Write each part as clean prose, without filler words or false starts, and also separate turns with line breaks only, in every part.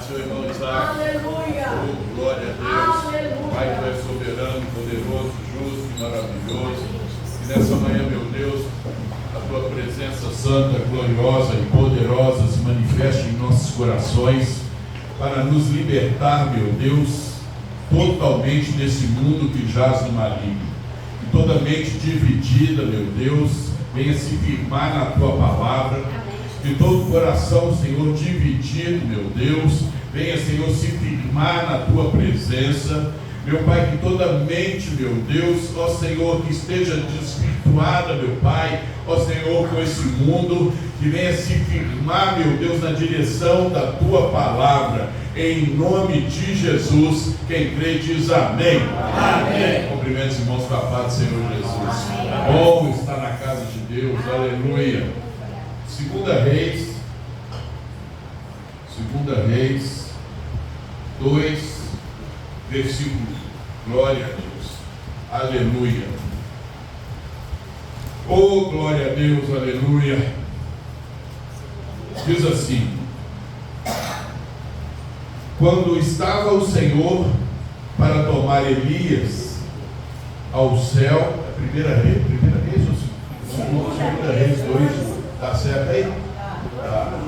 seu irmão Isaac.
Aleluia.
Oh, glória a Deus.
Aleluia.
Pai, tu és soberano, poderoso, justo e maravilhoso. E nessa manhã, meu Deus, a tua presença santa, gloriosa e poderosa se manifeste em nossos corações para nos libertar, meu Deus, totalmente desse mundo que jaz no maligno. Que toda mente dividida, meu Deus, venha se firmar na tua palavra. Que todo coração, Senhor, dividido, meu Deus, venha, Senhor, se firmar na tua presença. Meu Pai, que toda mente, meu Deus, ó Senhor, que esteja desvirtuada, meu Pai, ó Senhor, com esse mundo, que venha se firmar, meu Deus, na direção da tua palavra. Em nome de Jesus, quem crê diz amém. Amém. Cumprimento os irmãos com a paz do Senhor Jesus. É bom estar na casa de Deus, aleluia. Segunda Reis 2, versículo, glória a Deus, aleluia. Oh, glória a Deus, aleluia. Diz assim: quando estava o Senhor para tomar Elias ao céu, primeira Reis ou segunda Reis 2, está certo aí? Tá.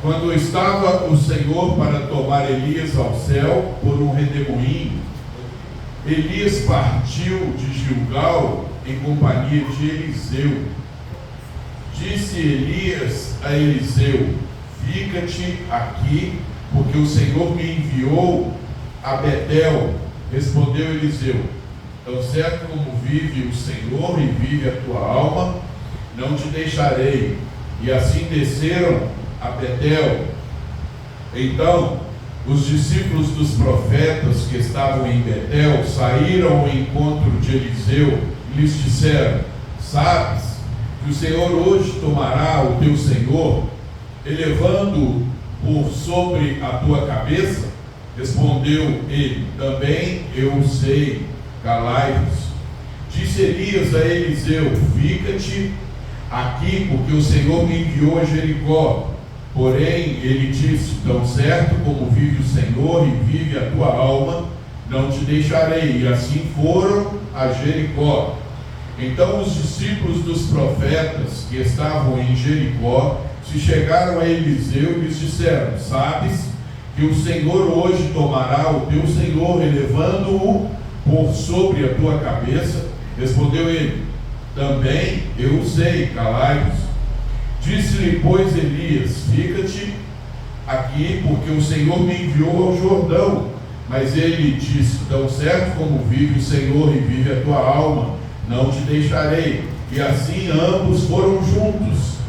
Quando estava o Senhor para tomar Elias ao céu por um redemoinho, Elias partiu de Gilgal em companhia de Eliseu. Disse Elias a Eliseu: fica-te aqui, porque o Senhor me enviou a Betel. Respondeu Eliseu: tão certo como vive o Senhor e vive a tua alma, não te deixarei. E assim desceram a Betel. Então os discípulos dos profetas que estavam em Betel saíram ao encontro de Eliseu e lhes disseram: sabes que o Senhor hoje tomará o teu Senhor, elevando-o por sobre a tua cabeça? Respondeu ele: também eu sei, calai-vos. Disse Elias a Eliseu: fica-te aqui, porque o Senhor me enviou a Jericó. Porém ele disse: tão certo como vive o Senhor e vive a tua alma, não te deixarei. E assim foram a Jericó. Então os discípulos dos profetas que estavam em Jericó se chegaram a Eliseu e lhes disseram: sabes que o Senhor hoje tomará o teu Senhor, elevando-o por sobre a tua cabeça? Respondeu ele: também eu sei, calai-vos. Disse-lhe, pois, Elias: fica-te aqui, porque o Senhor me enviou ao Jordão. Mas ele disse: tão certo como vive o Senhor e vive a tua alma, não te deixarei. E assim ambos foram juntos.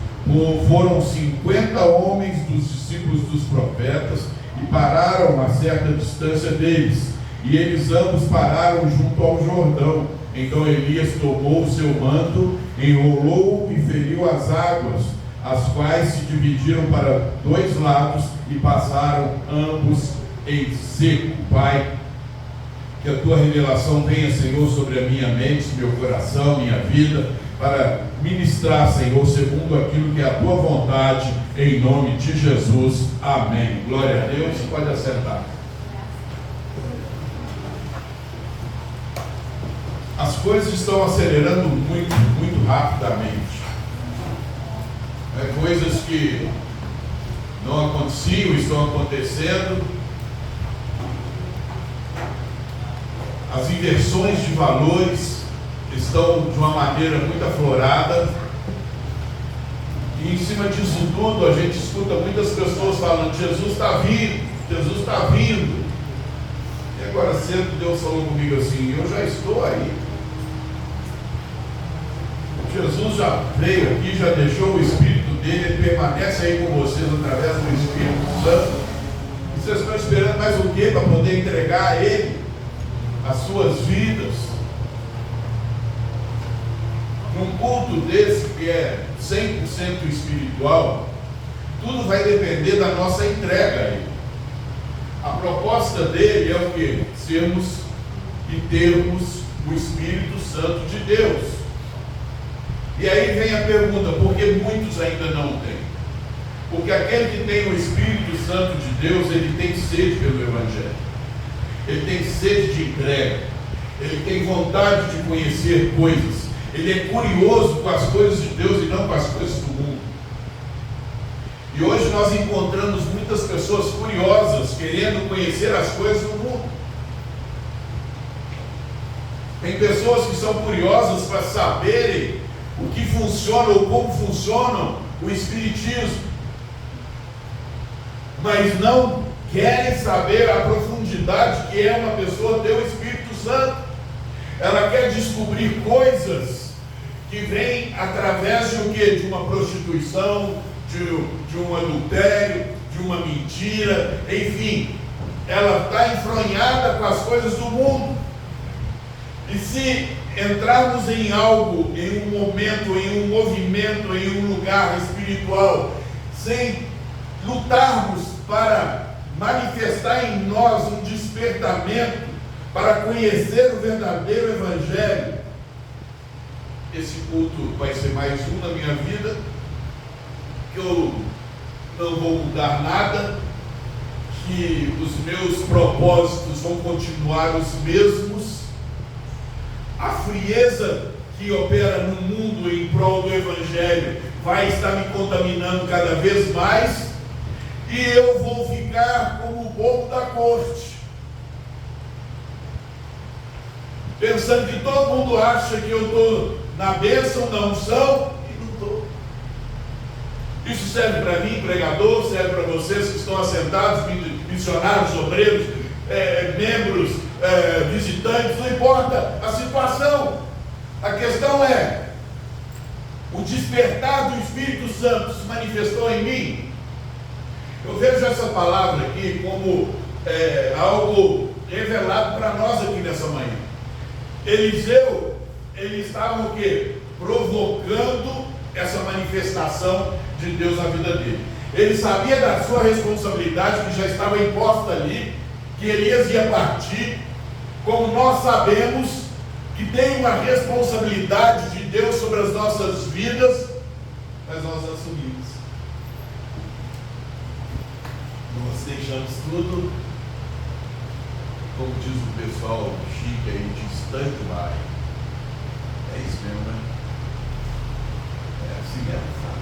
Foram 50 homens dos discípulos dos profetas e pararam a certa distância deles. E eles ambos pararam junto ao Jordão. Então Elias tomou o seu manto, enrolou-o e feriu as águas, as quais se dividiram para dois lados e passaram ambos em seco. Pai, que a tua revelação venha, Senhor, sobre a minha mente, meu coração, minha vida, para ministrar, Senhor, segundo aquilo que é a tua vontade, em nome de Jesus. Amém. Glória a Deus. Pode assentar. As coisas estão acelerando muito, muito rapidamente. Coisas que não aconteciam, estão acontecendo. As inversões de valores estão de uma maneira muito aflorada. E em cima disso tudo, a gente escuta muitas pessoas falando: Jesus está vindo, Jesus está vindo. E agora cedo Deus falou comigo assim: eu já estou aí. Jesus já veio aqui, já deixou o Espírito dele, ele permanece aí com vocês através do Espírito Santo. E vocês estão esperando mais o quê para poder entregar a ele as suas vidas? Num culto desse que é 100% espiritual, tudo vai depender da nossa entrega a ele. A proposta dele é o quê? Sermos e termos o Espírito Santo de Deus. E aí vem a pergunta: por que muitos ainda não têm? Porque aquele que tem o Espírito Santo de Deus, ele tem sede pelo Evangelho, ele tem sede de entrega, ele tem vontade de conhecer coisas, ele é curioso com as coisas de Deus e não com as coisas do mundo. E hoje nós encontramos muitas pessoas curiosas, querendo conhecer as coisas do mundo. Tem pessoas que são curiosas para saberem o que funciona ou como funciona o Espiritismo, mas não querem saber a profundidade que é uma pessoa ter o Espírito Santo. Ela quer descobrir coisas que vêm através de o quê? De uma prostituição, de um adultério, de uma mentira, enfim, ela está enfronhada com as coisas do mundo. E se entrarmos em algo, em um momento, em um movimento, em um lugar espiritual, sem lutarmos para manifestar em nós um despertamento para conhecer o verdadeiro Evangelho, esse culto vai ser mais um na minha vida, que eu não vou mudar nada, que os meus propósitos vão continuar os mesmos, a frieza que opera no mundo em prol do Evangelho vai estar me contaminando cada vez mais, e eu vou ficar como o bobo da corte, pensando que todo mundo acha que eu estou na bênção, na unção, e não estou. Isso serve para mim, pregador, serve para vocês que estão assentados, missionários, obreiros, membros, visitantes, não importa a situação. A questão é, o despertar do Espírito Santo se manifestou em mim? Eu vejo essa palavra aqui como algo revelado para nós aqui nessa manhã. Eliseu, ele estava o quê? Provocando essa manifestação de Deus na vida dele. Ele sabia da sua responsabilidade que já estava imposta ali, que Elias ia partir, como nós sabemos que tem uma responsabilidade de Deus sobre as nossas vidas, mas nós assumimos. Nós deixamos tudo, como diz o pessoal chique aí, de stand-by. É isso mesmo, né? É assim mesmo, sabe?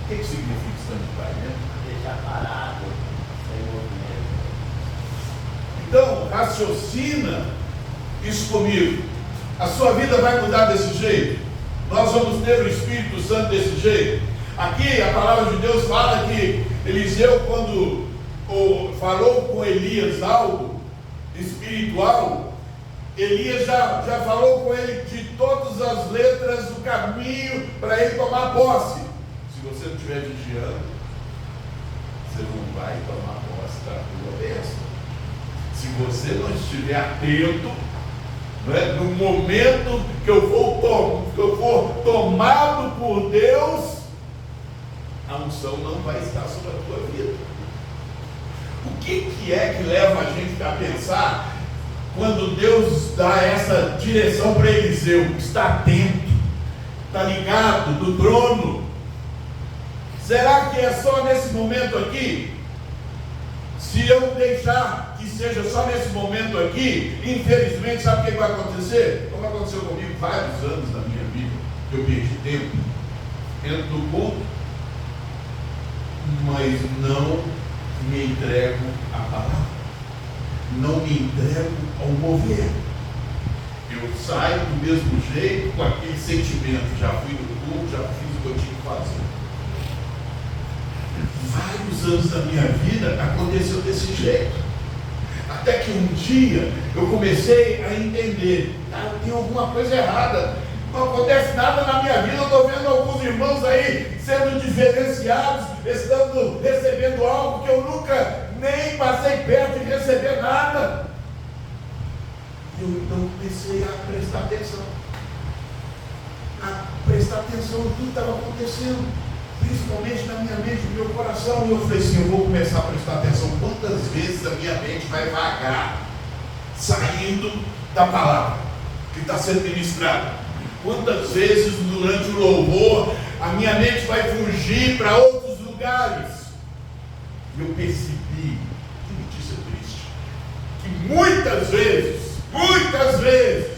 O que significa stand-by, né?
Deixar parado, sem movimento.
Então, raciocina isso comigo. A sua vida vai mudar desse jeito? Nós vamos ter o Espírito Santo desse jeito? Aqui a palavra de Deus fala que Eliseu, quando falou com Elias algo espiritual, Elias já falou com ele de todas as letras do caminho para ele tomar posse. Se você não estiver vigiando, você não vai tomar posse da tua bênção. Se você não estiver atento, no momento que eu for tomado por Deus, a unção não vai estar sobre a tua vida. O que é que leva a gente a pensar quando Deus dá essa direção para Eliseu? Está atento, está ligado do trono. Será que é só nesse momento aqui? Se eu deixar que seja só nesse momento aqui, infelizmente, sabe o que vai acontecer? Como aconteceu comigo vários anos na minha vida, que eu perdi tempo dentro do culto, mas não me entrego à palavra, não me entrego ao mover. Eu saio do mesmo jeito, com aquele sentimento, já fui no culto, já fiz o que eu tinha que fazer. Vários anos da minha vida aconteceu desse jeito, até que um dia eu comecei a entender, tem alguma coisa errada, não acontece nada na minha vida. Eu estou vendo alguns irmãos aí sendo diferenciados, recebendo algo que eu nunca nem passei perto de receber nada. Eu então comecei a prestar atenção no que estava acontecendo, principalmente na minha mente, no meu coração. E eu falei assim, eu vou começar a prestar atenção quantas vezes a minha mente vai vagar, saindo da palavra que está sendo ministrada. Quantas vezes durante o louvor a minha mente vai fugir para outros lugares. E eu percebi, que notícia triste, que muitas vezes,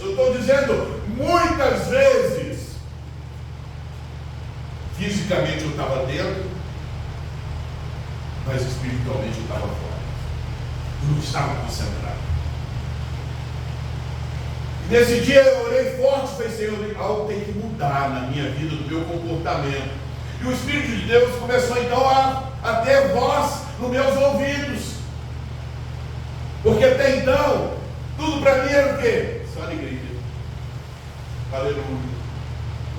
eu estou dizendo muitas vezes, fisicamente eu estava dentro, mas espiritualmente eu estava fora. Eu não estava concentrado. E nesse dia eu orei forte, falei, Senhor, algo tem que mudar na minha vida, no meu comportamento. E o Espírito de Deus começou então a ter voz nos meus ouvidos. Porque até então, tudo para mim era o quê? Só alegria. Aleluia.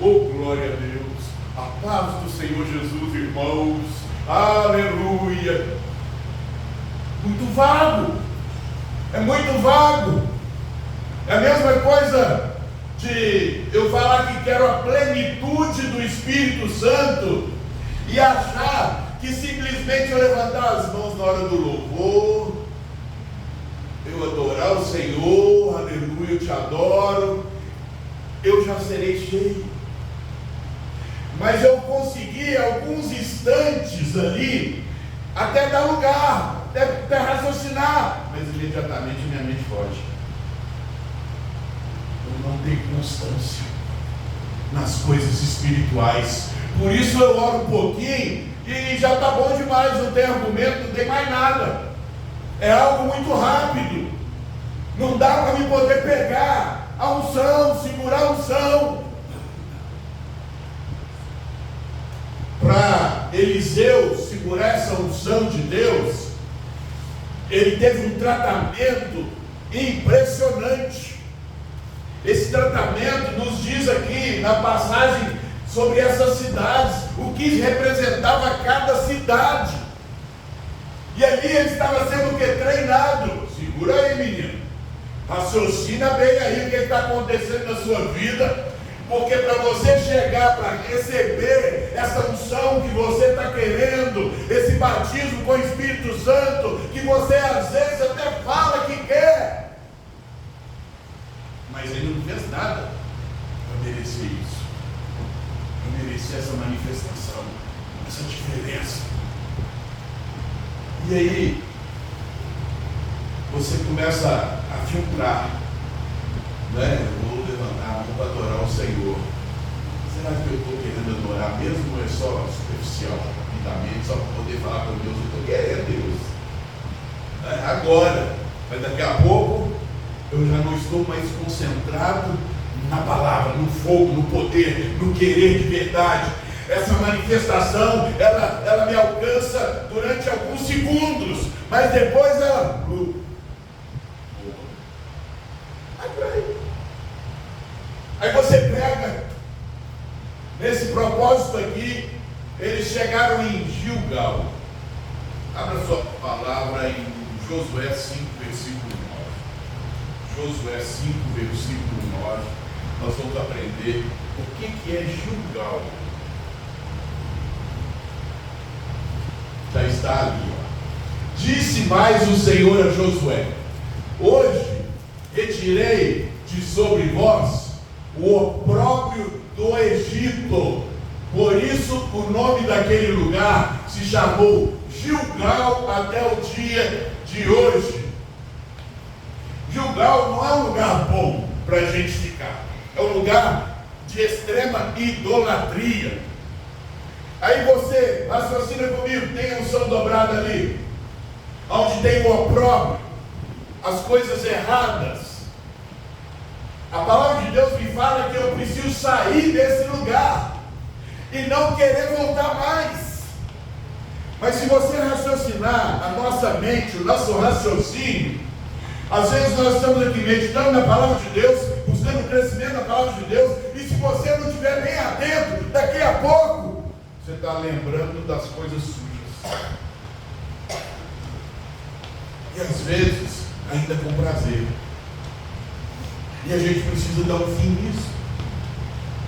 Oh, glória a Deus. A paz do Senhor Jesus, irmãos. Aleluia. Muito vago. É muito vago. É a mesma coisa de eu falar que quero a plenitude do Espírito Santo e achar que simplesmente eu levantar as mãos na hora do louvor, eu adorar o Senhor, aleluia, eu te adoro, eu já serei cheio. Mas eu consegui alguns instantes ali, até dar lugar, até raciocinar, mas imediatamente minha mente foge. Eu não tenho constância nas coisas espirituais. Por isso eu oro um pouquinho e já está bom demais, não tem argumento, não tem mais nada. É algo muito rápido. Não dá para me poder pegar a unção, segurar a unção. Para Eliseu segurar essa unção de Deus, ele teve um tratamento impressionante. Esse tratamento nos diz aqui na passagem sobre essas cidades, o que representava cada cidade. E ali ele estava sendo o que? Treinado. Segura aí, menino. Raciocina bem aí o que está acontecendo na sua vida. Porque para você chegar, para receber essa unção que você está querendo, esse batismo com o Espírito Santo, que você às vezes até fala que quer, mas ele não fez nada para merecer isso, para merecer essa manifestação, essa diferença. E aí, você começa a filtrar, né? Eu vou levantar a mão para adorar o Senhor. Será que eu estou querendo adorar mesmo ou é só superficial, rapidamente, só para poder falar com Deus? Eu estou querendo Deus. Agora, mas daqui a pouco eu já não estou mais concentrado na palavra, no fogo, no poder, no querer de verdade. Essa manifestação, ela me alcança durante alguns segundos, mas depois ela... Aí você pega, nesse propósito aqui, eles chegaram em Gilgal. Abra sua palavra em Josué 5, versículo 9. Josué 5, versículo 9. Nós vamos aprender o que é Gilgal. Já está ali, ó. Disse mais o Senhor a Josué: hoje retirei de sobre vós o opróbrio do Egito. Por isso o nome daquele lugar se chamou Gilgal até o dia de hoje. Gilgal não é um lugar bom para a gente ficar. É um lugar de extrema idolatria. Aí você raciocina comigo, tem a unção dobrada ali, onde tem o opróbrio, as coisas erradas. A palavra de Deus me fala que eu preciso sair desse lugar e não querer voltar mais. Mas se você raciocinar a nossa mente, o nosso raciocínio, às vezes nós estamos aqui meditando na palavra de Deus, buscando crescimento na palavra de Deus, e se você não estiver bem atento, daqui a pouco você está lembrando das coisas sujas. E às vezes ainda com prazer. E a gente precisa dar um fim nisso.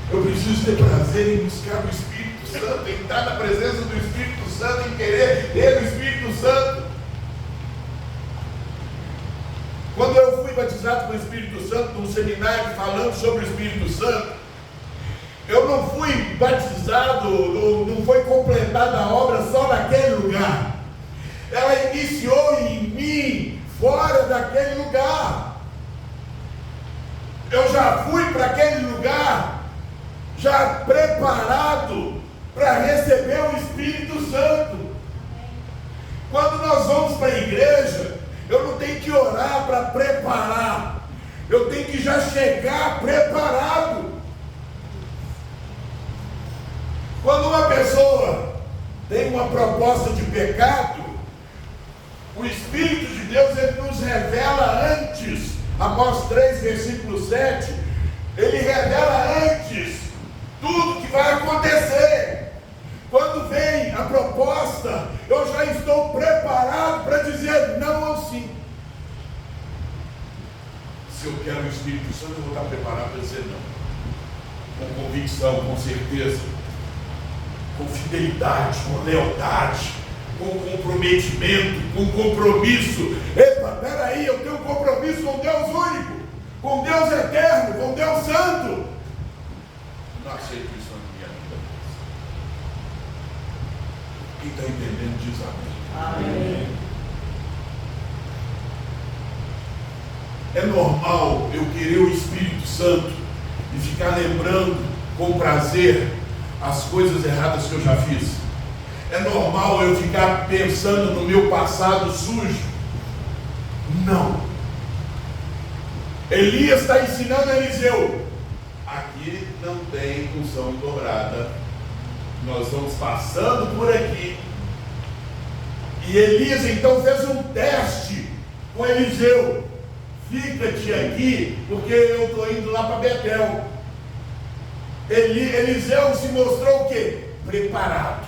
Eu preciso ter prazer em buscar o Espírito Santo, em estar na presença do Espírito Santo, em querer ter o Espírito Santo. Quando eu fui batizado com o Espírito Santo, num seminário falando sobre o Espírito Santo, eu não fui batizado, não foi completado completada a obra só naquele lugar. Ela iniciou em mim, fora daquele lugar. Eu já fui para aquele lugar, já preparado para receber o Espírito Santo. Quando nós vamos para a igreja, eu não tenho que orar para preparar, eu tenho que já chegar preparado. Quando uma pessoa tem uma proposta de pecado, o Espírito de Deus, ele nos revela antes. Amós 3, versículo 7, ele revela antes tudo que vai acontecer. Quando vem a proposta, eu já estou preparado para dizer não ou sim. Se eu quero o Espírito Santo, eu vou estar preparado para dizer não. Com convicção, com certeza, com fidelidade, com lealdade, com comprometimento, com compromisso. Epa, peraí, eu tenho um compromisso com Deus único, com Deus eterno, com Deus santo. Não aceito isso na minha vida. Quem está entendendo diz amém. Amém. É normal eu querer o Espírito Santo e ficar lembrando com prazer as coisas erradas que eu já fiz. É normal eu ficar pensando no meu passado sujo. Não. Elias está ensinando a Eliseu: aqui não tem unção dobrada. Nós vamos passando por aqui. E Elias então fez um teste com Eliseu: fica-te aqui, porque eu estou indo lá para Betel. Eliseu se mostrou o quê? Preparado,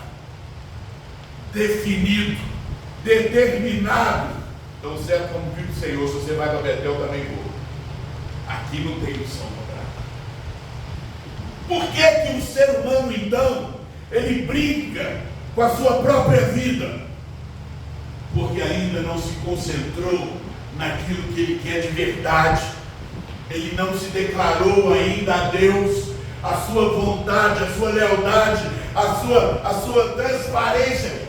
definido, determinado. Então, certo, como filho do Senhor, se você vai para Betel, também vou. Aqui não tem unção dobrada. Por que o ser humano, então, ele brinca com a sua própria vida? Porque ainda não se concentrou naquilo que ele quer de verdade. Ele não se declarou ainda a Deus a sua vontade, a sua lealdade, a sua transparência,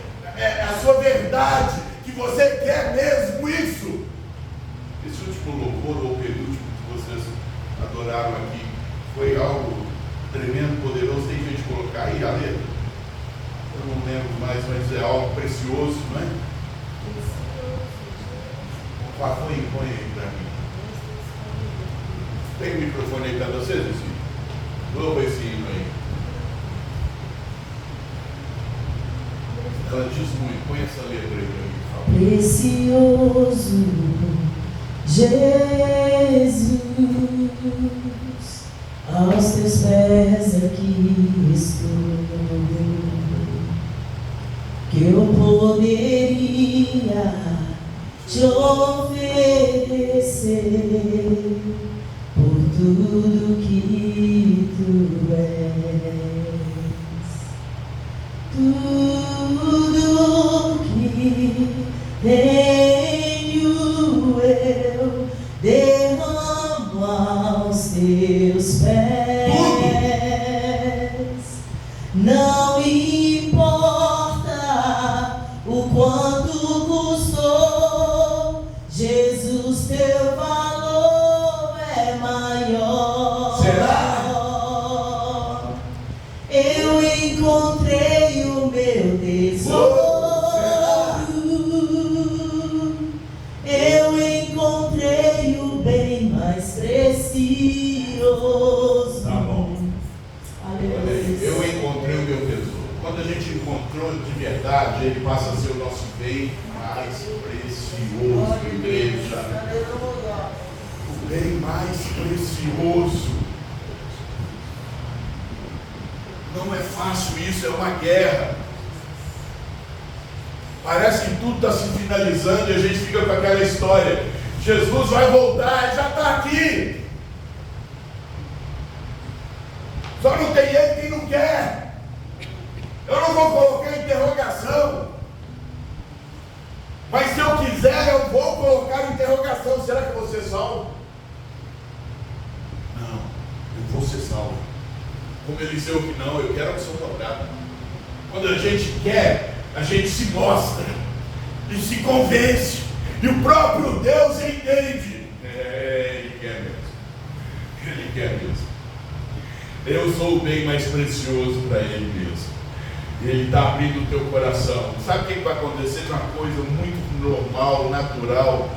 a sua verdade, que você quer mesmo isso. Esse último louvor, ou penúltimo, que vocês adoraram aqui, foi algo tremendo, poderoso. Tem gente colocar aí a letra? Eu não lembro mais, mas é algo precioso, não é? Põe aí para mim. Tem o microfone aí para vocês, assim? Louva esse hino aí. Ela diz muito. Põe essa letra aí para mim, por favor.
Precioso Jesus, aos teus pés aqui estou, que eu poderia te oferecer por tudo que tu és, tudo que tenho eu derramo aos teus pés. Não importa o quanto custou, Jesus, teu valor é maior.
Será?
Eu encontrei o meu tesouro. Eu encontrei o bem mais precioso.
Tá bom.
Aleluia.
Eu encontrei o meu tesouro. Quando a gente encontrou de verdade, ele passa a ser o nosso bem mais precioso, igreja. O bem mais precioso. Não é fácil isso, é uma guerra. Parece que tudo está se finalizando e a gente fica com aquela história: Jesus vai voltar, ele já está aqui. Só não tem ele quem não quer. Eu não vou colocar interrogação. Mas se eu quiser, eu vou colocar interrogação. Será que eu vou ser salvo? Não, eu vou ser salvo. Como Eliseu que não, eu quero a unção dobrada. Quando a gente quer, a gente se mostra e se convence. E o próprio Deus entende. Ele quer mesmo. Ele quer mesmo. Eu sou o bem mais precioso para Ele mesmo. Ele está abrindo o teu coração. Sabe o que vai acontecer? Uma coisa muito normal, natural.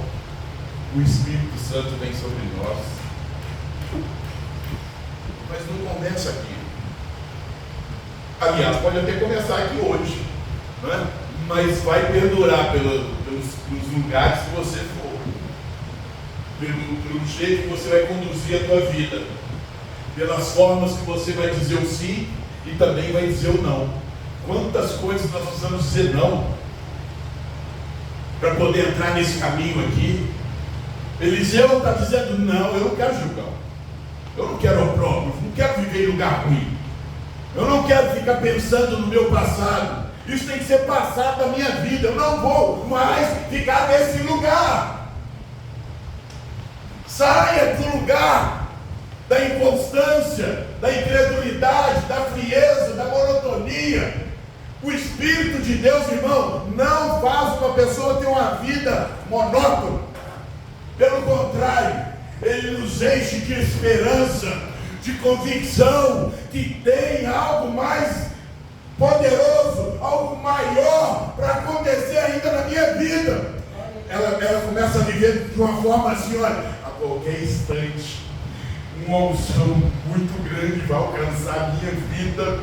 O Espírito Santo vem sobre nós. Mas não começa aqui. Aliás, pode até começar aqui hoje, não é? Mas vai perdurar pelos lugares que você for, pelo jeito que você vai conduzir a tua vida, pelas formas que você vai dizer o sim e também vai dizer o não. Quantas coisas nós precisamos dizer não para poder entrar nesse caminho aqui? Eliseu está dizendo: não, eu não quero julgar, eu não quero opróbrio, não quero viver em lugar ruim, eu não quero ficar pensando no meu passado. Isso tem que ser passado da minha vida. Eu não vou mais ficar nesse lugar. Saia do lugar da inconstância, da incredulidade, da frieza, da monotonia. O Espírito de Deus, irmão, não faz uma pessoa ter uma vida monótona. Pelo contrário, Ele nos enche de esperança, de convicção que tem algo mais poderoso, algo maior para acontecer ainda na minha vida. Ela começa a viver de uma forma assim: olha, a qualquer instante uma unção muito grande vai alcançar a minha vida,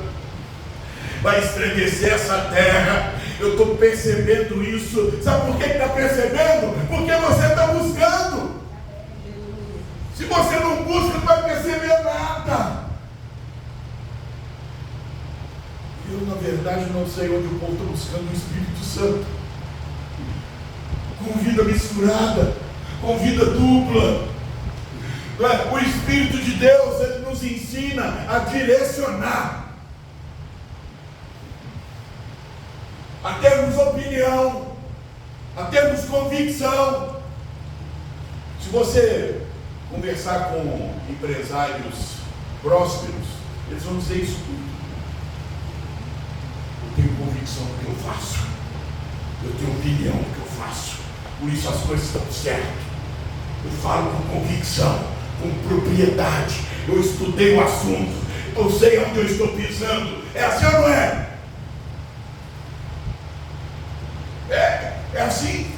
vai estremecer essa terra. Eu estou percebendo isso. Sabe por que está percebendo? Porque você está buscando. Se você não busca, não vai perceber nada. Eu, na verdade, não sei onde o povo está buscando o Espírito Santo. Com vida misturada, com vida dupla. O Espírito de Deus, Ele nos ensina a direcionar, a termos opinião, a termos convicção. Se você conversar com empresários prósperos, eles vão dizer isso tudo. Eu tenho convicção do que eu faço, eu tenho opinião do que eu faço, por isso as coisas estão certas. Eu falo com convicção, com propriedade, eu estudei o assunto, eu sei onde eu estou pisando. É assim ou não é? É assim.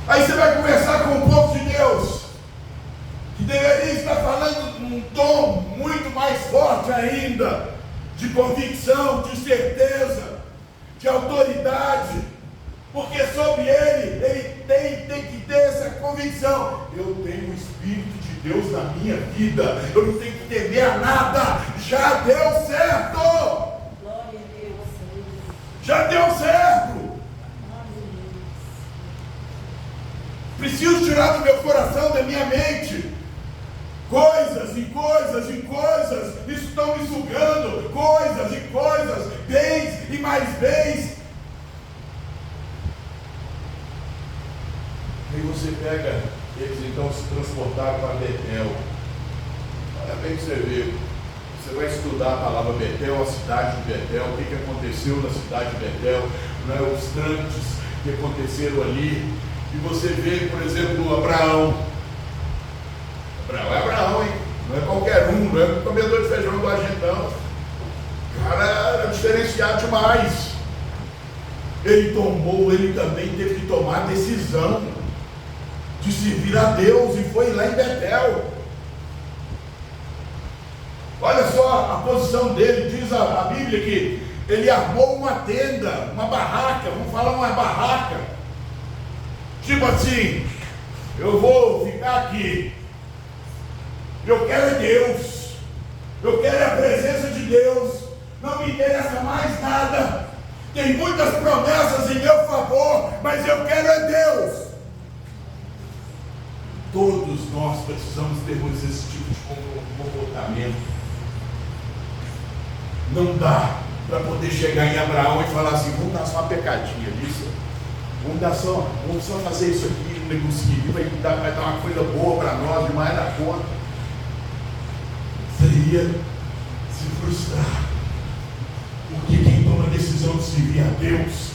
Aí você vai conversar com o povo de Deus, que deveria estar falando num tom muito mais forte ainda, de convicção, de certeza, de autoridade, porque sobre ele tem que ter essa convicção: eu tenho o Espírito de Deus na minha vida, eu não tenho que temer a nada, já deu certo.
Glória a Deus.
Já deu certo. Preciso tirar do meu coração, da minha mente, coisas e coisas e coisas, isso estão me sugando, coisas e coisas, bens e mais bens. Aí você pega, eles então se transportaram para Betel. Olha bem que você vê, você vai estudar a palavra Betel, a cidade de Betel, o que aconteceu na cidade de Betel, os trâmites que aconteceram ali. E você vê, por exemplo, Abraão. Abraão é Abraão, hein? Não é qualquer um, não é comedor de feijão do Argentão. O cara era diferenciado demais. Ele também teve que tomar a decisão de servir a Deus, e foi lá em Betel. Olha só a posição dele. Diz a Bíblia que ele armou uma tenda, uma barraca, vamos falar uma barraca. Tipo assim, eu vou ficar aqui, eu quero é Deus, eu quero é a presença de Deus, não me interessa mais nada, tem muitas promessas em meu favor, mas eu quero é Deus. Todos nós precisamos ter esse tipo de comportamento. Não dá para poder chegar em Abraão e falar assim: vamos dar só uma pecadinha disso, vamos só fazer isso aqui, um negocinho, vai dar uma coisa boa para nós, demais da conta. Seria se frustrar, porque quem decisão de servir a Deus,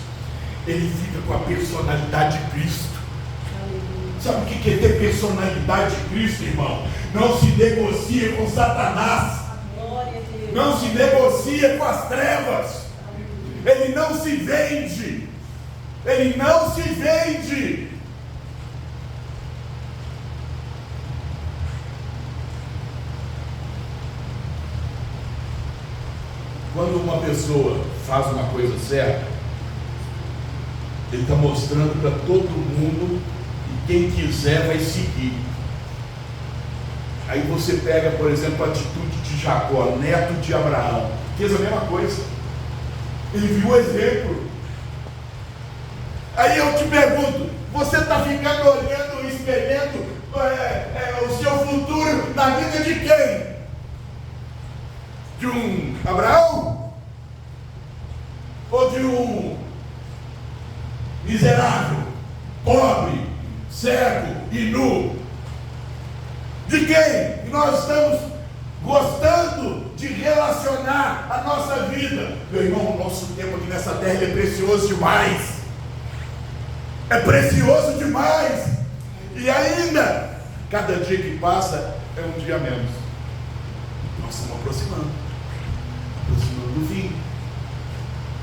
ele fica com a personalidade de Cristo. Sabe o que é ter personalidade de Cristo, irmão? Não se negocia com Satanás. Não se negocia com as trevas. Ele não se vende. Ele não se vende. Quando uma pessoa faz uma coisa certa, ele está mostrando para todo mundo, e quem quiser vai seguir. Aí você pega, por exemplo, a atitude de Jacó, neto de Abraão, fez a mesma coisa. Ele viu o exemplo. Aí eu te pergunto, você está ficando olhando, espelhando o seu futuro na vida de quem? De um Abraão? Ou de um miserável, pobre, cego e nu? De quem nós estamos gostando de relacionar a nossa vida? Meu irmão, o nosso tempo aqui nessa terra é precioso demais. É precioso demais. E ainda, cada dia que passa é um dia menos. Nós estamos aproximando do fim.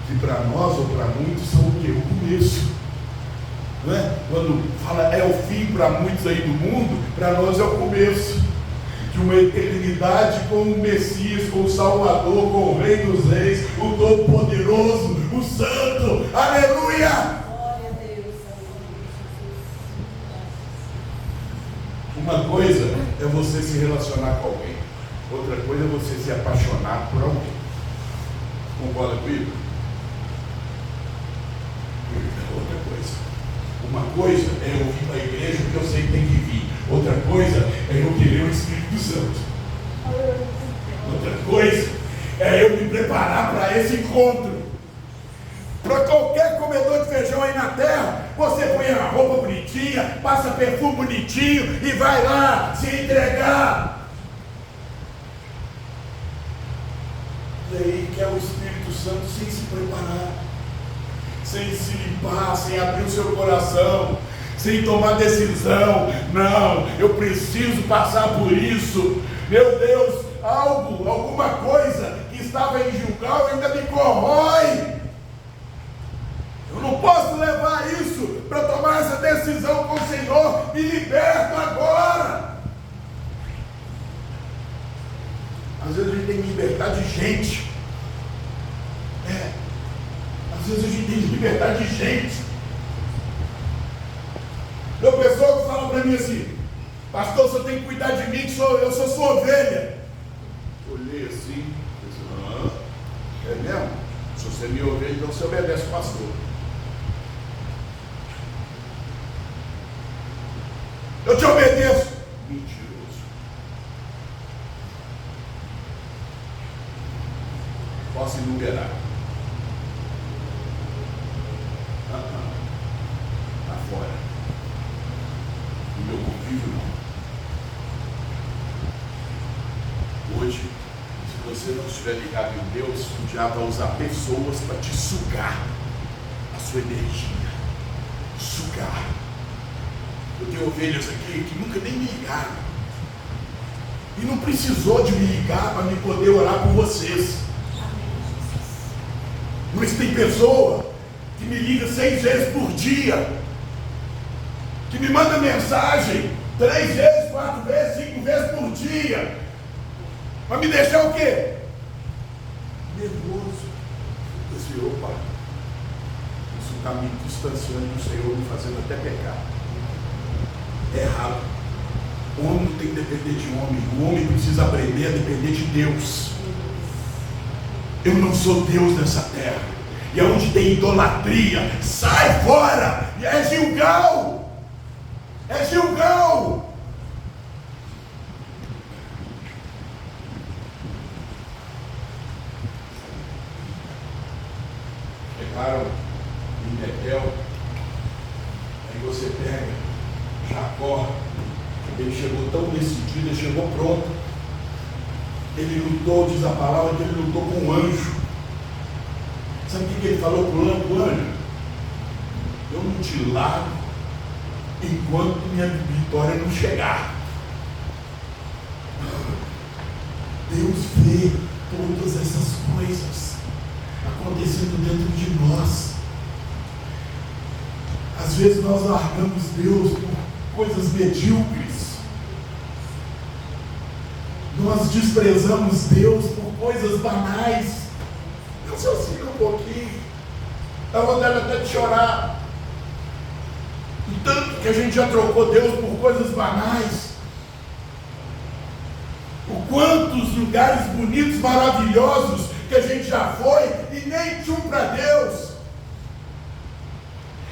Que para nós ou para muitos são o quê? O começo. Não é? Quando fala é o fim para muitos aí do mundo, para nós é o começo de uma eternidade com o Messias, com o Salvador, com o Rei dos Reis, o Todo-Poderoso, o Santo. Aleluia!
Glória a Deus.
Uma coisa é você se relacionar com alguém, outra coisa é você se apaixonar por alguém. Concorda comigo? Outra coisa. Uma coisa é eu vir para a igreja porque eu sei que tem que vir. Outra coisa é eu querer o Espírito Santo. Outra coisa é eu me preparar para esse encontro. Para qualquer comedor de feijão aí na terra, você põe a roupa bonitinha, passa perfume bonitinho e vai lá se entregar. E aí quer o Espírito Santo sem se preparar, sem se limpar, sem abrir o seu coração, sem tomar decisão. Não, eu preciso passar por isso. Meu Deus, alguma coisa que estava em Gilgal ainda me corrói. Eu não posso levar isso para tomar essa decisão com o Senhor. Me liberto agora. Às vezes a gente tem que libertar de gente. Às vezes a gente tem que libertar de gente. Meu pessoal fala para mim assim: pastor, você tem que cuidar de mim, que eu sou sua ovelha. Olhei assim, disse, é mesmo? Se você é minha ovelha, então você obedece o pastor. Eu te obedeço. Mentiroso. Posso enumerar. Está fora. O meu convívio não. Hoje, se você não estiver ligado em Deus, o diabo vai usar pessoas para te sugar a sua energia. Sugar. Eu tenho ovelhas aqui que nunca nem me ligaram. E não precisou de me ligar para me poder orar por vocês. Mas tem pessoa que me liga 6 vezes por dia, que me manda mensagem 3 vezes, 4 vezes, 5 vezes por dia, para me deixar o quê? Nervoso. Eu disse, opa, isso está me distanciando do Senhor, me fazendo até pecar. É errado. O homem não tem que depender de homem. O homem precisa aprender a depender de Deus. Eu não sou Deus nessa terra. E aonde tem idolatria, sai fora. E é Gilgal. É Gilgal. Chegaram em Betel. Aí você pega Jacó. Ele chegou tão decidido, ele chegou pronto. Ele lutou, diz a palavra que ele lutou com um anjo. Sabe o que ele falou para o anjo? Eu não te largo enquanto minha vitória não chegar. Deus vê todas essas coisas acontecendo dentro de nós. Às vezes nós largamos Deus por coisas medíocres. Nós desprezamos Deus por coisas banais. Eu só sigo um pouquinho. Dá vontade até de chorar. O tanto que a gente já trocou Deus por coisas banais. O quantos lugares bonitos, maravilhosos que a gente já foi e nem tinha para Deus.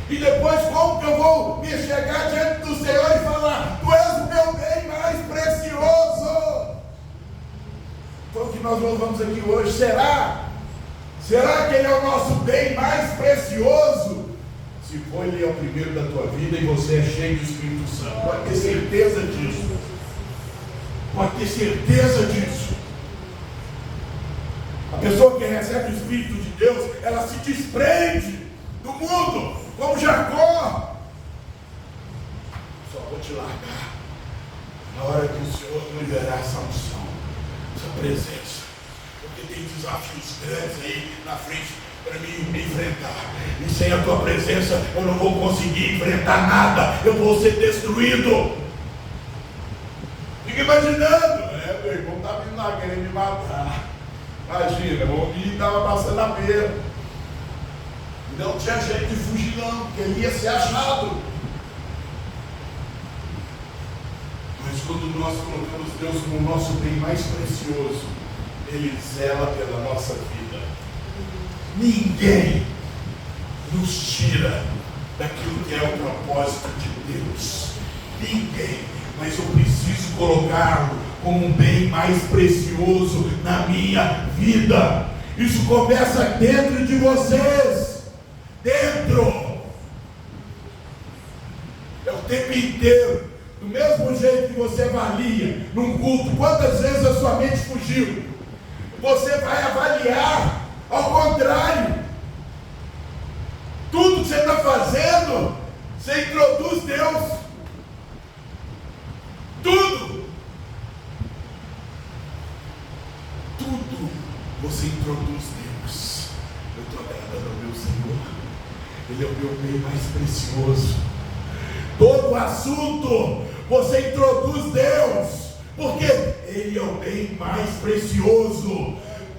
E depois como que eu vou me chegar diante do Senhor e falar: Tu és o meu bem mais precioso? Então o que nós louvamos aqui hoje, será que Ele é o nosso bem mais precioso? Se for, Ele é o primeiro da tua vida e você é cheio do Espírito Santo. Pode ter certeza disso. Pode ter certeza disso. A pessoa que recebe o Espírito de Deus, ela se desprende do mundo, como Jacó. Só vou te largar na hora que o Senhor liberar essa unção, essa presença, porque tem desafios grandes aí na frente para mim me enfrentar, e sem a tua presença eu não vou conseguir enfrentar nada, eu vou ser destruído. Fica imaginando, meu irmão está vindo lá querendo me matar. Imagina, o homem estava passando a beira. Não tinha jeito de fugir não, porque ele ia ser achado. Mas quando nós colocamos Deus como o nosso bem mais precioso, Ele zela pela nossa vida. Ninguém nos tira daquilo que é o propósito de Deus. Ninguém. Mas eu preciso colocá-lo como um bem mais precioso na minha vida. Isso começa dentro de vocês. Dentro. É o tempo inteiro. Do mesmo jeito que você avalia num culto, quantas vezes a sua mente fugiu, você vai avaliar ao contrário. Tudo que você está fazendo, você introduz Deus. Tudo você introduz Deus. Eu estou agradando ao meu Senhor. Ele é o meu bem mais precioso. Todo assunto você introduz Deus, porque Ele é o bem mais precioso.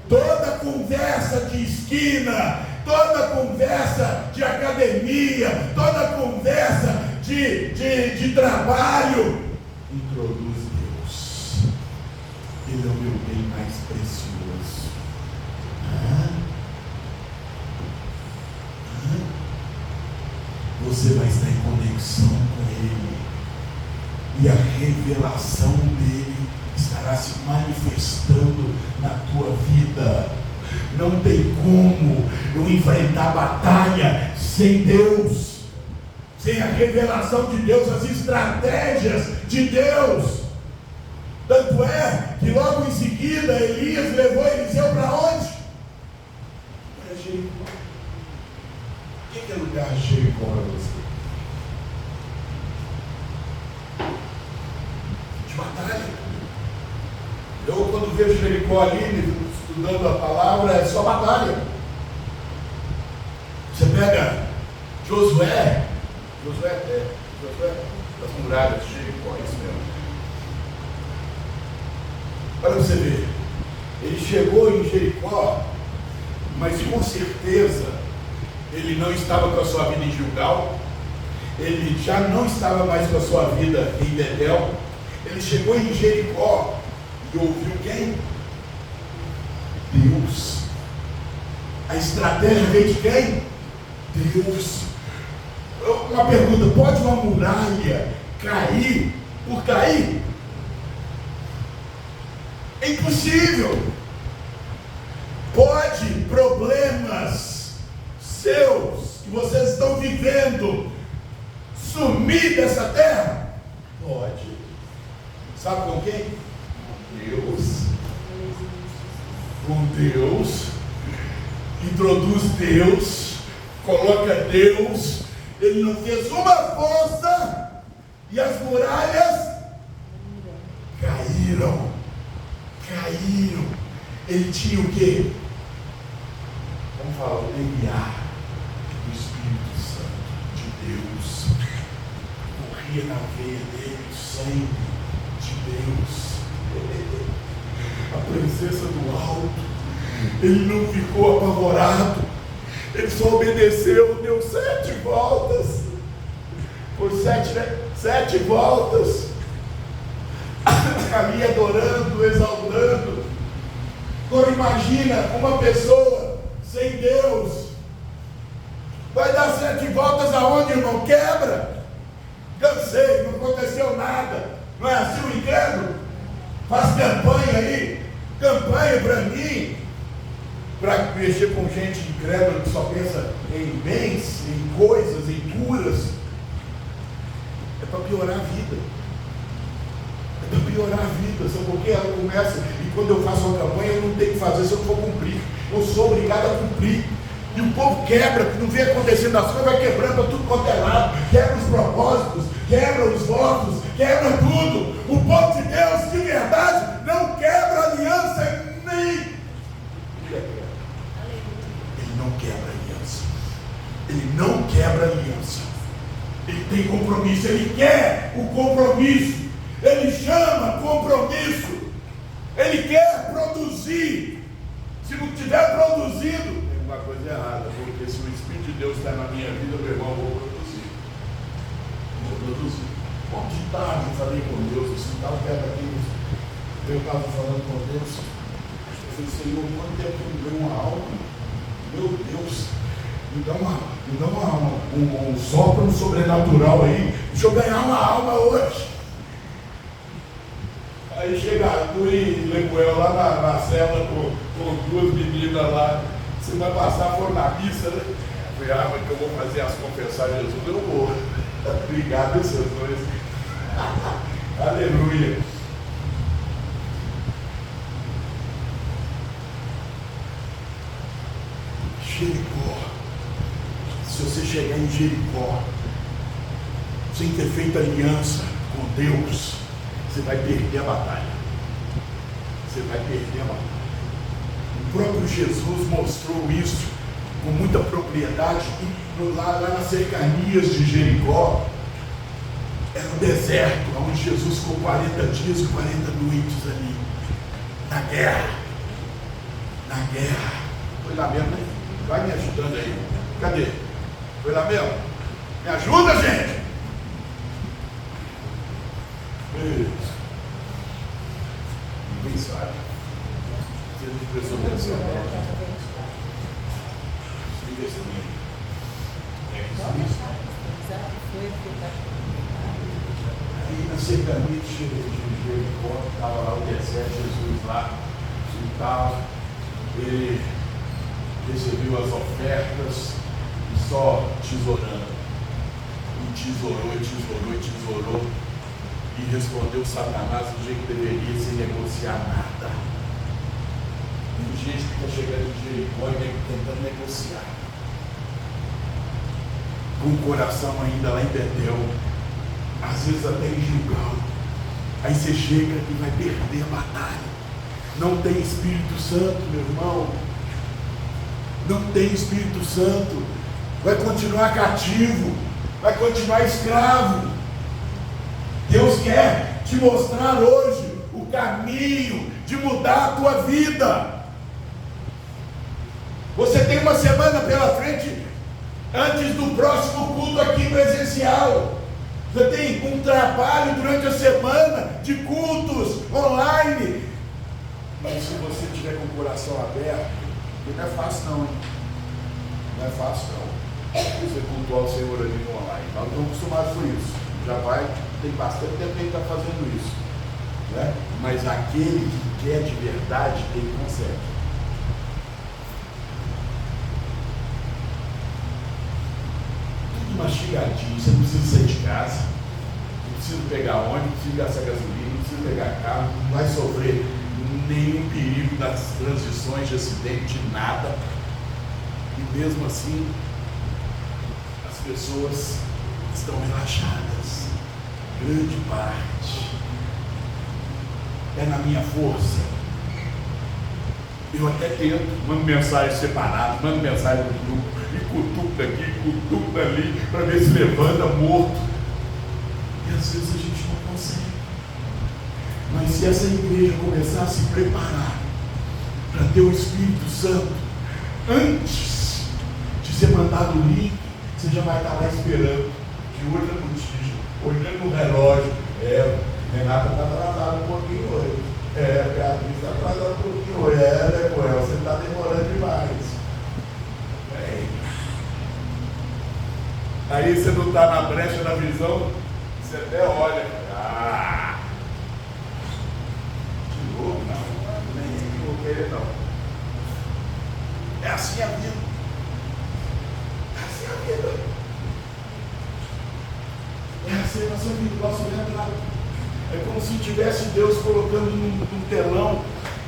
Toda conversa de esquina, toda conversa de academia, toda conversa de trabalho, introduz Deus. Ele é o meu bem mais precioso. Você vai estar em conexão com Ele, e a revelação dele estará se manifestando na tua vida. Não tem como eu enfrentar a batalha sem Deus, sem a revelação de Deus, as estratégias de Deus. Tanto é que logo em seguida Elias levou Eliseu para onde? Para Jericó. O que é lugar de Jericó para você? De batalha. Eu, quando vejo Jericó ali, estudando a palavra, é só batalha. Você pega Josué das muralhas de Jericó, é isso mesmo. Olha para você ver, ele chegou em Jericó, mas com certeza ele não estava com a sua vida em Gilgal, ele já não estava mais com a sua vida em Betel. Ele chegou em Jericó e ouviu quem? Deus. A estratégia veio de quem? Deus. Uma pergunta: pode uma muralha cair por cair? É impossível. Pode problemas seus que vocês estão vivendo sumir dessa terra? Pode. Sabe com quem? Com Deus. Com Deus. introduz Deus, coloca Deus. Ele não fez uma força e as muralhas caíram. Ele tinha o quê? Vamos falar, o DNA do Espírito Santo de Deus. Corria na veia dele o sangue de Deus. A presença do alto. Ele não ficou apavorado. Ele só obedeceu, deu 7 voltas. Por 7 voltas. Ali adorando, exaltando. Agora imagina uma pessoa sem Deus. Vai dar 7 voltas aonde, irmão? Quebra. Cansei, não aconteceu nada. Não é assim o incrédulo? Faz campanha aí. Campanha para mim. Para mexer com gente incrédula que só pensa em bens, em coisas, em curas. É para piorar a vida. É para piorar a vida. Sabe por quê? Ela começa, e quando eu faço uma campanha, eu não tenho que fazer se eu não for cumprir. Eu sou obrigado a cumprir. E o povo quebra, não vê acontecendo as coisas, vai quebrando para tudo quanto é lado, quebra os propósitos, quebra os votos, quebra tudo. O povo de Deus, de verdade, não quebra aliança nem. Ele não quebra aliança. Ele não quebra aliança. Ele tem compromisso, ele quer o compromisso. Ele chama compromisso. Ele quer produzir. Se não tiver produzido, tem uma coisa errada, porque se o Espírito de Deus está na minha vida, meu irmão, eu vou produzir. Bom, de tarde eu falei com Deus, assim, estava perto aqui, eu estava falando com Deus. Eu falei, Senhor, quanto tempo que eu me deu uma alma? Meu Deus, me dá um sopro sobrenatural aí. Deixa eu ganhar uma alma hoje. Aí chega Arthur e Lemuel lá na cela com 2 meninas lá. Você vai passar por na missa, né? Eu falei, mas que eu vou fazer as confessar Jesus, eu vou. Obrigado, esses dois. Aleluia. Jericó. Se você chegar em Jericó sem ter feito aliança com Deus, você vai perder a batalha. Você vai perder a batalha. O próprio Jesus mostrou isso com muita propriedade lá nas cercanias de Jericó. Era um deserto, onde Jesus ficou 40 dias e 40 noites ali. Na guerra. Na guerra. Foi lá mesmo, né? Vai me ajudando aí. Cadê? Foi lá mesmo? Me ajuda, gente! Ninguém sabe. Você não prestou atenção. Explica isso também. É isso. Aí na cercania de Jericó, estava lá o deserto, Jesus lá, e tal. Ele recebeu as ofertas e só tesourando. E tesourou. E respondeu Satanás do jeito que deveria, sem negociar nada. E gente que está chegando de Jericó e tentando negociar. Com o coração ainda lá em Betel, às vezes até em Gilgal. Aí você chega e vai perder a batalha. Não tem Espírito Santo, meu irmão. Não tem Espírito Santo. Vai continuar cativo. Vai continuar escravo. Deus quer te mostrar hoje o caminho de mudar a tua vida. Você tem uma semana pela frente antes do próximo culto aqui presencial. Você tem um trabalho durante a semana de cultos online. Mas se você tiver com o coração aberto, não é fácil não, hein? Não é fácil não. Você cultuar o Senhor ali no online. Nós não estamos acostumados com isso. Já vai, tem bastante tempo que ele está fazendo isso. Né? Mas aquele que quer de verdade, ele consegue. Tudo mastigadinho, você não precisa sair de casa, não precisa pegar ônibus, não precisa gastar gasolina, não precisa pegar carro, não vai sofrer nenhum perigo das transições de acidente, de nada. E mesmo assim, as pessoas estão relaxadas. Grande parte é na minha força. Eu até tento, mando mensagem separada, mando mensagem no grupo, e cutuca aqui, cutuca ali, para ver se levanta morto. E às vezes a gente não consegue. Mas se essa igreja começar a se preparar para ter o Espírito Santo, antes de ser mandado o link, você já vai estar lá esperando, de olho na botija, olhando no relógio. Renata está atrasada um pouquinho hoje. Beatriz está atrasada um pouquinho hoje. Depois, você está demorando demais. Aí você não está na brecha da visão, você até olha. De novo, não. Nem vou querer, não. É assim a vida. É assim a vida. É assim a nossa vida, nosso lembrado. É como se tivesse Deus colocando num telão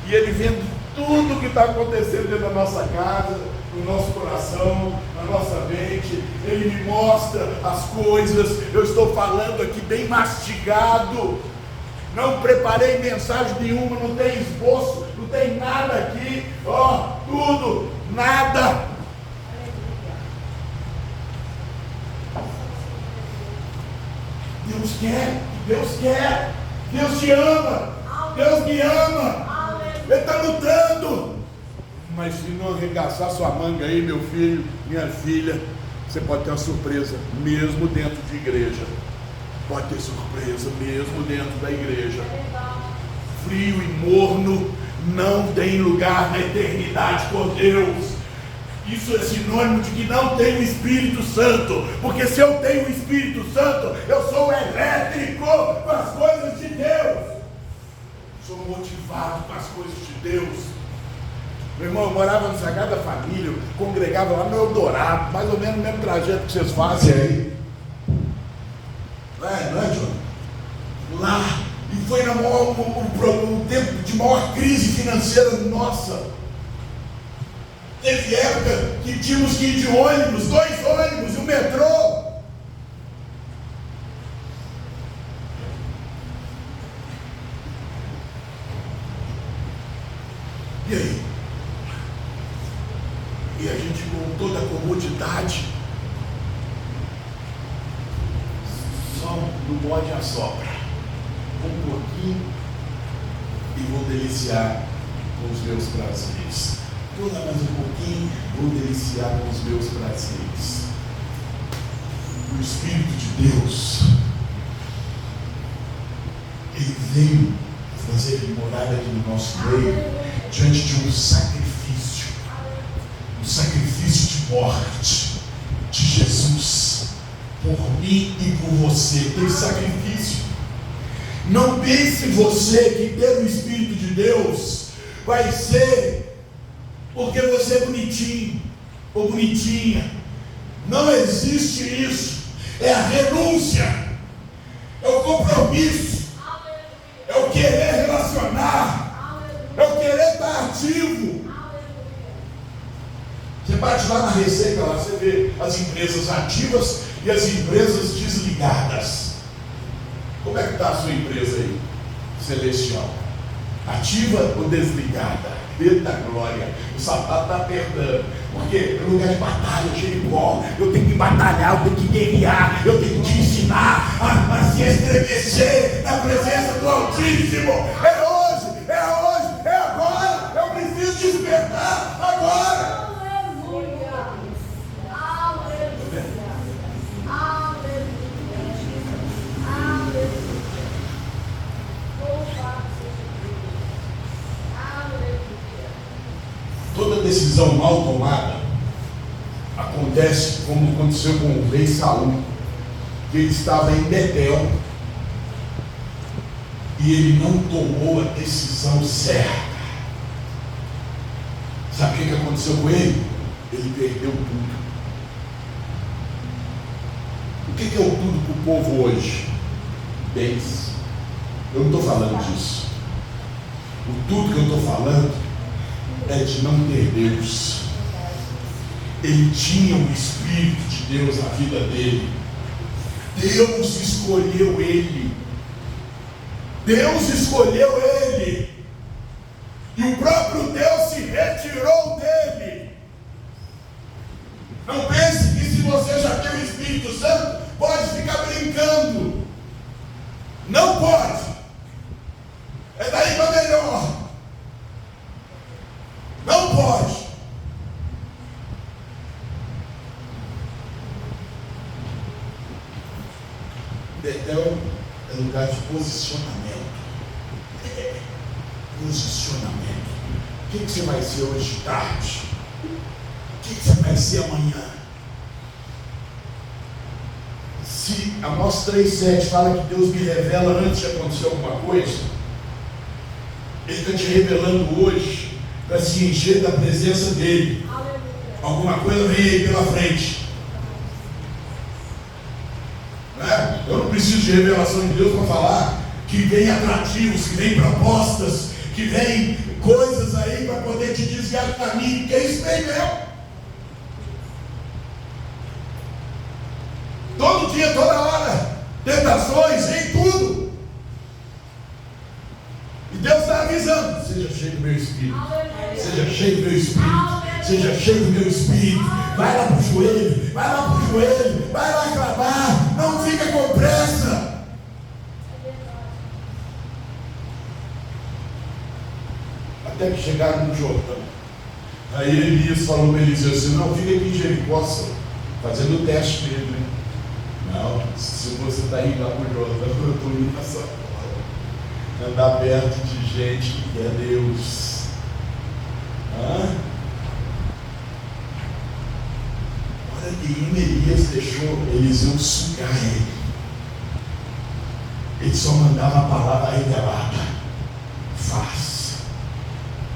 e Ele vendo tudo que está acontecendo dentro da nossa casa, no nosso coração, na nossa mente. Ele me mostra as coisas. Eu estou falando aqui bem mastigado. Não preparei mensagem nenhuma, não tem esboço, não tem nada aqui. Tudo, nada. Deus quer, Deus te ama, Deus me ama, Ele está lutando. Mas se não arregaçar sua manga aí, meu filho, minha filha, você pode ter uma surpresa, mesmo dentro de igreja. Pode ter surpresa, mesmo dentro da igreja. Frio e morno não tem lugar na eternidade com Deus. Isso é sinônimo de que não tenho o Espírito Santo, porque se eu tenho o Espírito Santo, eu sou elétrico com as coisas de Deus, sou motivado com as coisas de Deus. Meu irmão, eu morava no Sagrada Família, congregava lá no Eldorado, mais ou menos o mesmo trajeto que vocês fazem aí. Não é, John? Lá, e foi no tempo de maior crise financeira nossa. Teve época que tínhamos que ir de ônibus, 2 ônibus e o metrô. E aí? E a gente com toda a comodidade, só no bode assopra, um pouquinho e vou deliciar com os meus prazeres. Vou dar mais um pouquinho, vou deliciar com os meus prazeres. O Espírito de Deus, Ele veio fazer morada aqui no nosso meio, diante de um sacrifício de morte de Jesus, por mim e por você. Tem sacrifício. Não pense você que ter o Espírito de Deus vai ser porque você é bonitinho ou bonitinha. Não existe isso. É a renúncia, é o compromisso, é o querer relacionar, é o querer estar ativo. Você bate lá na Receita, lá você vê as empresas ativas e as empresas desligadas. Como é que está a sua empresa aí, Celestial? Ativa ou desligada? Eita glória, o sapato está apertando, porque é lugar de batalha, Jericó. Eu tenho que batalhar, eu tenho que guerrear, eu tenho que te ensinar a se estremecer na presença do Altíssimo. É hoje, é agora. Eu preciso despertar agora.
Aleluia, aleluia, aleluia, aleluia.
Toda decisão mal tomada acontece como aconteceu com o rei Saul, que ele estava em Betel e ele não tomou a decisão certa. Sabe o que aconteceu com ele? Ele perdeu tudo. O que é o tudo para o povo hoje? Bens. Eu não estou falando disso. O tudo que eu estou falando é de não ter Deus. Ele tinha o Espírito de Deus na vida dele. Deus escolheu ele. Deus escolheu ele. E o próprio Deus se retirou dele. Não pense que se você já tem o Espírito Santo, pode ficar brincando. Não pode. É daí para melhor. Não pode. Betel é lugar de posicionamento. Posicionamento. O que você vai ser hoje de tarde? O que você vai ser amanhã? Se Amós 3,7 fala que Deus me revela antes de acontecer alguma coisa, Ele está te revelando hoje para se encher da presença dEle. Alguma coisa vem aí pela frente. Eu não preciso de revelação de Deus para falar que vem atrativos, que vem propostas, que vem coisas aí para poder te desviar do caminho, porque isso vem mesmo. Todo dia, toda hora, tentações, vem tudo. E Deus está avisando: seja cheio do meu Espírito, seja cheio do meu Espírito, seja cheio do meu Espírito. Vai lá para o joelho, vai lá para o joelho, vai lá clamar, não fica com pressa. Até que chegaram no Jordão. Aí Elias falou para Eliseu assim: não, fica aqui em Jericó, fazendo o teste dele, né? Não, se você está indo lá para o Jordão, eu estou indo na sua casa. Andar perto de gente que é Deus. Olha que Elias deixou Eliseu sugar ele. Ele só mandava a palavra revelada: faz.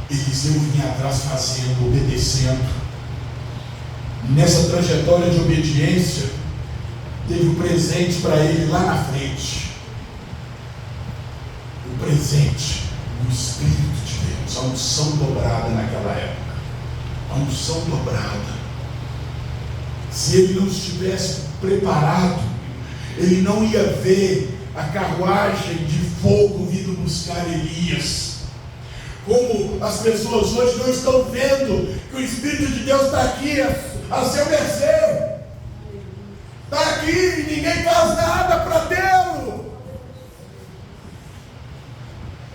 Eliseu vinha atrás fazendo, obedecendo. Nessa trajetória de obediência, teve um presente para ele lá na frente. O presente do Espírito de Deus, a unção dobrada naquela época. A unção dobrada. Se ele não estivesse preparado, ele não ia ver a carruagem de fogo vindo buscar Elias. Como as pessoas hoje não estão vendo que o Espírito de Deus está aqui a seu mercê. Está aqui e ninguém faz nada para tê-lo.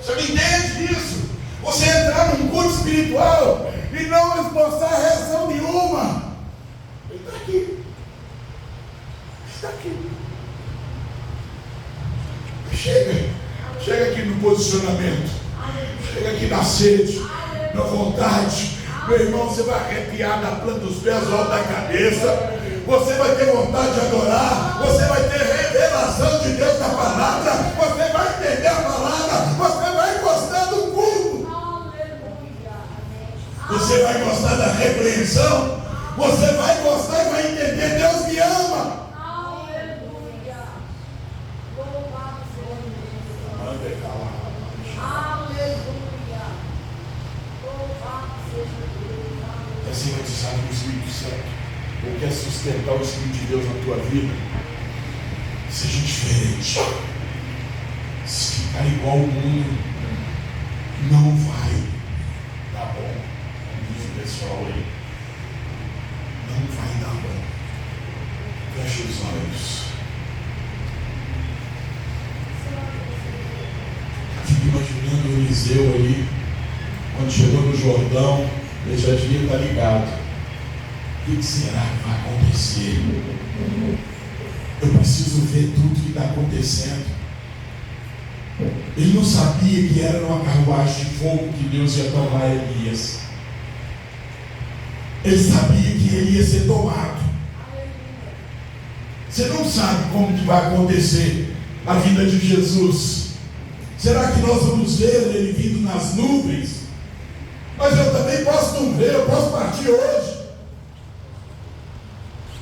Você não entende isso? Você entrar num culto espiritual e não esboçar reação nenhuma. Ele está aqui. Ele está aqui. Chega aqui no posicionamento. Chega aqui na sede, na vontade. Meu irmão, você vai arrepiar da planta dos pés ao alto da cabeça. Você vai ter vontade de adorar. Você vai ter revelação de Deus na palavra. Você vai entender a palavra. Você vai gostar do culto. Você vai gostar da repreensão. Você vai gostar e vai entender: Deus me ama. Assim vai te saber que o Espírito Santo, ou quer sustentar o Espírito de Deus na tua vida, seja diferente. Se ficar igual ao mundo, não vai dar bom. Como diz o pessoal aí, não vai dar bom. Feche os olhos. Fico imaginando o Eliseu aí, quando chegou no Jordão. Ele já devia estar ligado. O que será que vai acontecer? Eu preciso ver tudo que está acontecendo. Ele não sabia que era numa carruagem de fogo que Deus ia tomar Elias. Ele sabia que ele ia ser tomado. Você não sabe como que vai acontecer a vida de Jesus. Será que nós vamos ver ele vindo nas nuvens? Mas eu também posso não ver, eu posso partir hoje.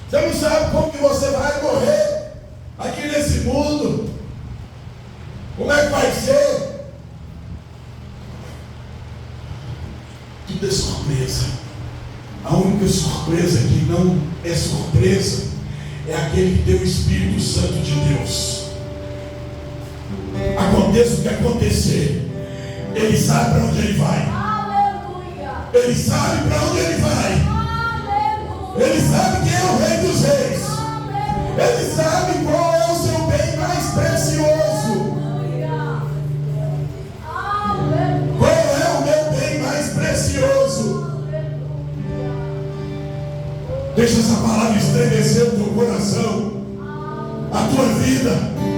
Você não sabe como que você vai morrer aqui nesse mundo. Como é que vai ser? Tudo é surpresa. A única foi surpresa, quem não é surpresa, é aquele que tem o Espírito Santo de Deus. Aconteça o que acontecer, ele sabe para onde ele vai.
Aleluia.
Ele sabe para onde ele vai.
Aleluia.
Ele sabe quem é o Rei dos Reis. Ele sabe qual é o seu bem mais precioso. Qual é o meu bem mais precioso? Deixa essa palavra estremecer o teu coração, a tua vida,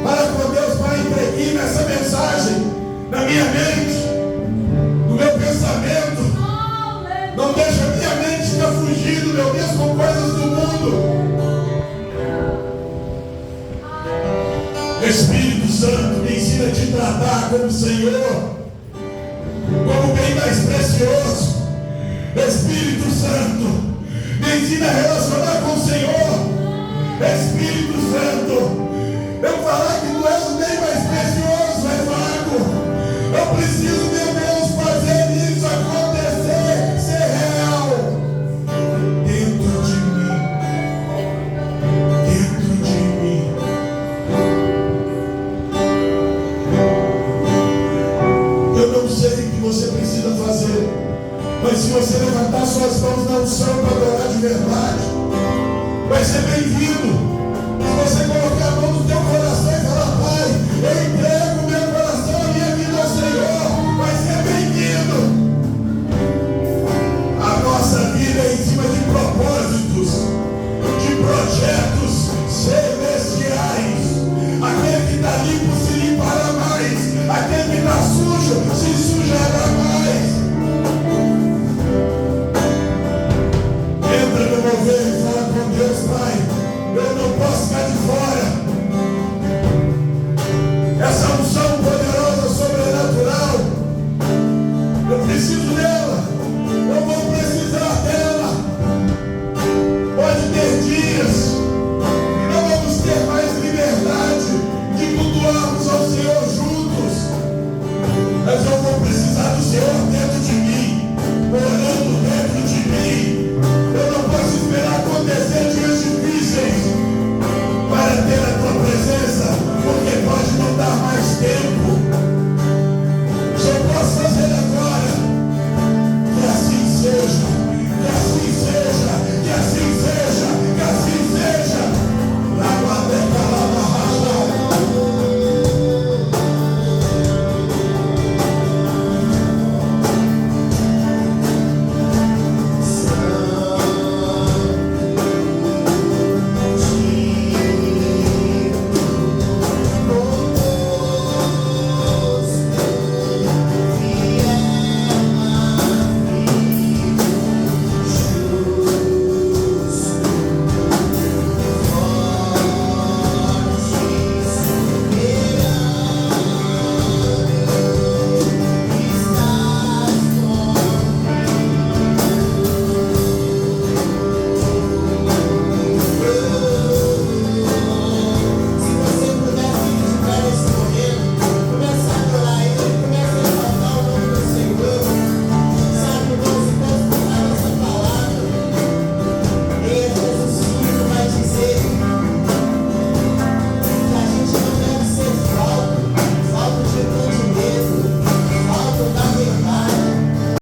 para que Deus vai impregnar essa mensagem na minha mente, no meu pensamento. Não deixa a minha mente ficar fugindo, meu Deus, com coisas do mundo. Espírito Santo, me ensina a te tratar como Senhor, como bem mais precioso. Espírito Santo, me ensina a relacionar com o Senhor. Espírito Santo, eu falar que tu és o bem mais precioso é vago. Eu preciso